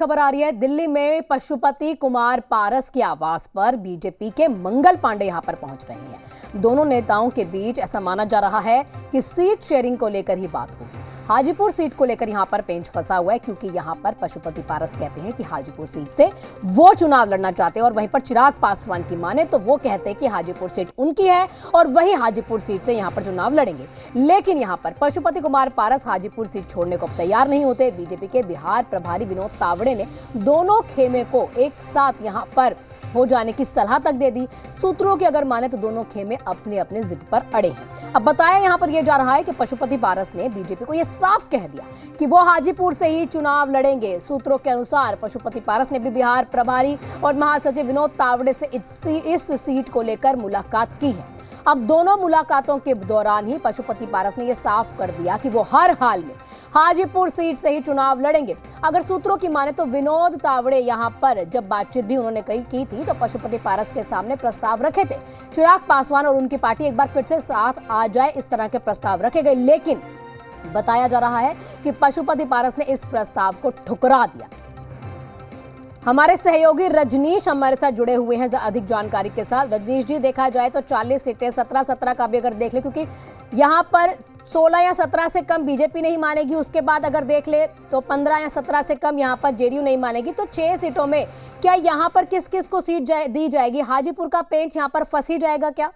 खबर आ रही है। दिल्ली में पशुपति कुमार पारस के आवास पर बीजेपी के मंगल पांडे यहां पर पहुंच रहे हैं। दोनों नेताओं के बीच ऐसा माना जा रहा है कि सीट शेयरिंग को लेकर ही बात होगी। हाजीपुर सीट को लेकर यहां पर पेंच फंसा हुआ है, क्योंकि यहां पर पशुपति पारस कहते हैं कि हाजीपुर सीट से वो चुनाव लड़ना चाहते हैं, और वहीं पर चिराग पासवान की माने तो वो कहते हैं कि हाजीपुर सीट उनकी है और वही हाजीपुर सीट से यहां पर चुनाव लड़ेंगे। लेकिन यहां पर पशुपति कुमार पारस हाजीपुर सीट छोड़ने को तैयार नहीं होते। बीजेपी के बिहार प्रभारी विनोद तावड़े ने दोनों खेमे को एक साथ यहां पर हो जाने की सलाह तक दे दी। सूत्रों की अगर माने तो दोनों खेमे अपने अपने जिद पर अड़े हैं। अब बताया यहां पर यह जा रहा है कि पशुपति पारस ने बीजेपी को यह साफ कह दिया कि वो हाजीपुर से ही चुनाव लड़ेंगे। सूत्रों के अनुसार पशुपति पारस ने भी बिहार प्रभारी और महासचिव विनोद तावड़े से इस सीट को लेकर मुलाकात की है। अब दोनों मुलाकातों के दौरान ही पशुपति पारस ने यह साफ कर दिया कि वो हर हाल में हाजीपुर सीट से ही चुनाव लड़ेंगे। अगर सूत्रों की माने तो विनोद तावड़े यहां पर जब बातचीत भी उन्होंने की थी तो पशुपति पारस के सामने प्रस्ताव रखे थे। चिराग पासवान और उनकी पार्टी एक बार फिर से साथ आ जाए, इस तरह के प्रस्ताव रखे गए। लेकिन बताया जा रहा है कि पशुपति पारस ने इस प्रस्ताव को ठुकरा दिया। हमारे सहयोगी रजनीश हमारे साथ जुड़े हुए हैं अधिक जानकारी के साथ। रजनीश जी, देखा जाए तो 40 सीटें 17-17 का भी अगर देख ले, क्योंकि यहाँ पर 16 या 17 से कम बीजेपी नहीं मानेगी, उसके बाद अगर देख ले तो 15 या 17 से कम यहाँ पर जेडीयू नहीं मानेगी। तो 6 सीटों में क्या यहाँ पर किस किस को सीट दी जाएगी? हाजीपुर का पेंच यहाँ पर फंस ही जाएगा क्या?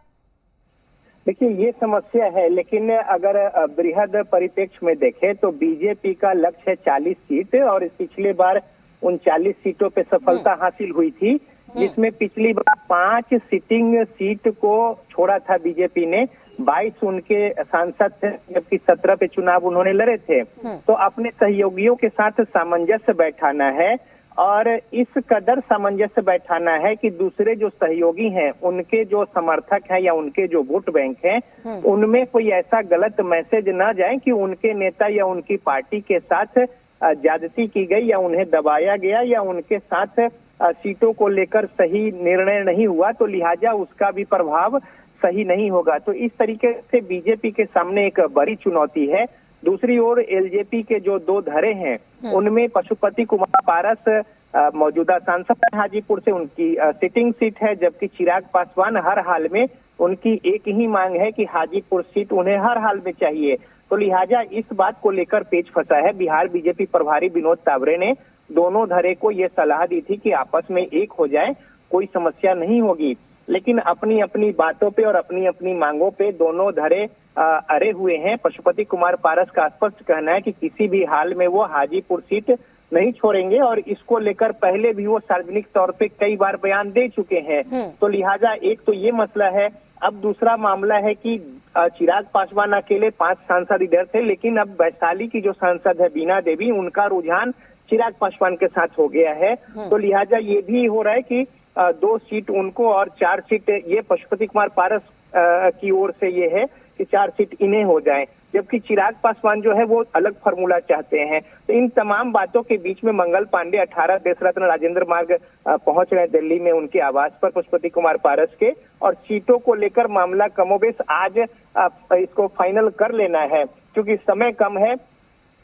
देखिए, ये समस्या है, लेकिन अगर बृहद परिप्रेक्ष्य में देखें तो बीजेपी का लक्ष्य है 40 सीट, और पिछले बार 39 सीटों पे सफलता हासिल हुई थी, जिसमें पिछली बार 5 सिटिंग सीट को छोड़ा था बीजेपी ने। 22 उनके सांसद थे, जबकि 17 पे चुनाव उन्होंने लड़े थे। तो अपने सहयोगियों के साथ सामंजस्य बैठाना है, और इस कदर सामंजस्य बैठाना है कि दूसरे जो सहयोगी हैं, उनके जो समर्थक हैं या उनके जो वोट बैंक हैं, उनमें कोई ऐसा गलत मैसेज ना जाए कि उनके नेता या उनकी पार्टी के साथ ज्यादती की गई या उन्हें दबाया गया या उनके साथ सीटों को लेकर सही निर्णय नहीं हुआ, तो लिहाजा उसका भी प्रभाव सही नहीं होगा। तो इस तरीके से बीजेपी के सामने एक बड़ी चुनौती है। दूसरी ओर एलजेपी के जो 2 धड़े हैं, उनमें पशुपति कुमार पारस मौजूदा सांसद हाजीपुर से, उनकी सिटिंग सीट है, जबकि चिराग पासवान हर हाल में, उनकी एक ही मांग है कि हाजीपुर सीट उन्हें हर हाल में चाहिए। तो लिहाजा इस बात को लेकर पेच फंसा है। बिहार बीजेपी प्रभारी विनोद तावड़े ने दोनों धड़े को यह सलाह दी थी कि आपस में एक हो जाए, कोई समस्या नहीं होगी। लेकिन अपनी अपनी बातों पे और अपनी अपनी मांगों पे दोनों धड़े अड़े हुए हैं। पशुपति कुमार पारस का स्पष्ट कहना है कि किसी भी हाल में वो हाजीपुर सीट नहीं छोड़ेंगे, और इसको लेकर पहले भी वो सार्वजनिक तौर पे कई बार बयान दे चुके हैं। तो लिहाजा एक तो ये मसला है। अब दूसरा मामला है कि चिराग पासवान अकेले 5 सांसद इधर थे, लेकिन अब वैशाली की जो सांसद है बीना देवी, उनका रुझान चिराग पासवान के साथ हो गया है। तो लिहाजा ये भी हो रहा है कि 2 सीट उनको और 4 सीट ये पशुपति कुमार पारस की ओर से ये है कि 4 सीट इन्हें हो जाए, जबकि चिराग पासवान जो है वो अलग फॉर्मूला चाहते हैं। तो इन तमाम बातों के बीच में मंगल पांडे 18 देश रत्न राजेंद्र मार्ग पहुंच रहे हैं दिल्ली में उनके आवास पर पशुपति कुमार पारस के, और सीटों को लेकर मामला कमोबेश आज इसको फाइनल कर लेना है, क्योंकि समय कम है।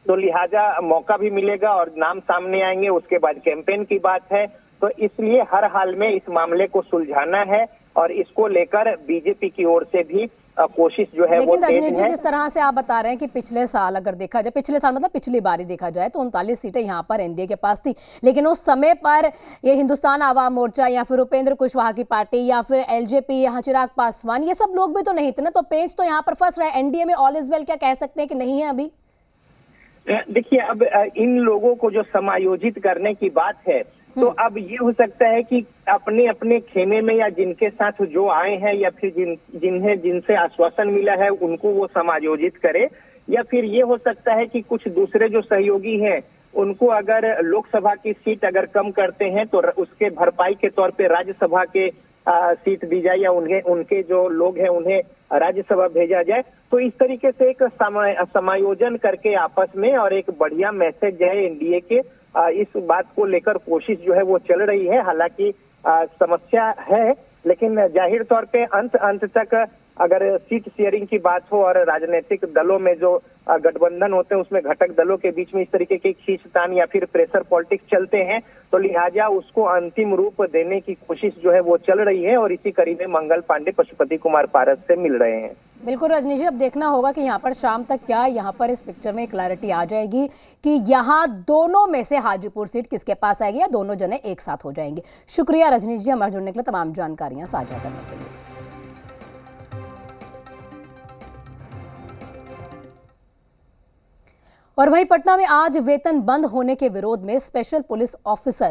तो लिहाजा मौका भी मिलेगा और नाम सामने आएंगे, उसके बाद कैंपेन की बात है। तो इसलिए हर हाल में इस मामले को सुलझाना है, और इसको लेकर बीजेपी की ओर से भी कोशिश जो है वो तेज है। रजनीश जी, जिस तरह से आप बता रहे हैं कि पिछले साल अगर देखा जाए, पिछले साल मतलब पिछली बार ही देखा जाए तो 39 सीटें यहाँ पर एनडीए के पास थी, लेकिन उस समय पर ये हिंदुस्तान आवाम मोर्चा या फिर उपेंद्र कुशवाहा की पार्टी या फिर एलजेपी, यहाँ चिराग पासवान, ये सब लोग भी तो नहीं थे ना। तो पेंच तो यहाँ पर फंस रहा है। एनडीए में ऑल इज वेल क्या कह सकते हैं कि नहीं है अभी? देखिए, अब इन लोगों को जो समायोजित करने की बात है, तो अब ये हो सकता है कि अपने अपने खेमे में या जिनके साथ जो आए हैं या फिर जिनसे आश्वासन मिला है उनको वो समायोजित करे, या फिर ये हो सकता है कि कुछ दूसरे जो सहयोगी हैं उनको अगर लोकसभा की सीट अगर कम करते हैं तो उसके भरपाई के तौर पे राज्यसभा के सीट दी जाए, या उनके जो लोग हैं उन्हें राज्यसभा भेजा जाए। तो इस तरीके से एक समायोजन करके आपस में, और एक बढ़िया मैसेज जो है एनडीए के, इस बात को लेकर कोशिश जो है वो चल रही है। हालांकि समस्या है, लेकिन जाहिर तौर पे अंत तक अगर सीट शेयरिंग की बात हो और राजनीतिक दलों में जो गठबंधन होते हैं उसमें घटक दलों के बीच में इस तरीके की खींचतान या फिर प्रेशर पॉलिटिक्स चलते हैं, तो लिहाजा उसको अंतिम रूप देने की कोशिश जो है वो चल रही है और इसी कड़ी में मंगल पांडे पशुपति कुमार पारस से मिल रहे हैं। बिल्कुल रजनी जी, अब देखना होगा कि यहाँ पर शाम तक क्या यहाँ पर इस पिक्चर में क्लैरिटी आ जाएगी कि यहाँ दोनों में से हाजीपुर सीट किसके पास आएगी या दोनों जने एक साथ हो जाएंगे। शुक्रिया रजनी जी हमारे जुड़ने के लिए, तमाम जानकारियां साझा करने के लिए। और वहीं पटना में आज वेतन बंद होने के विरोध में स्पेशल पुलिस ऑफिसर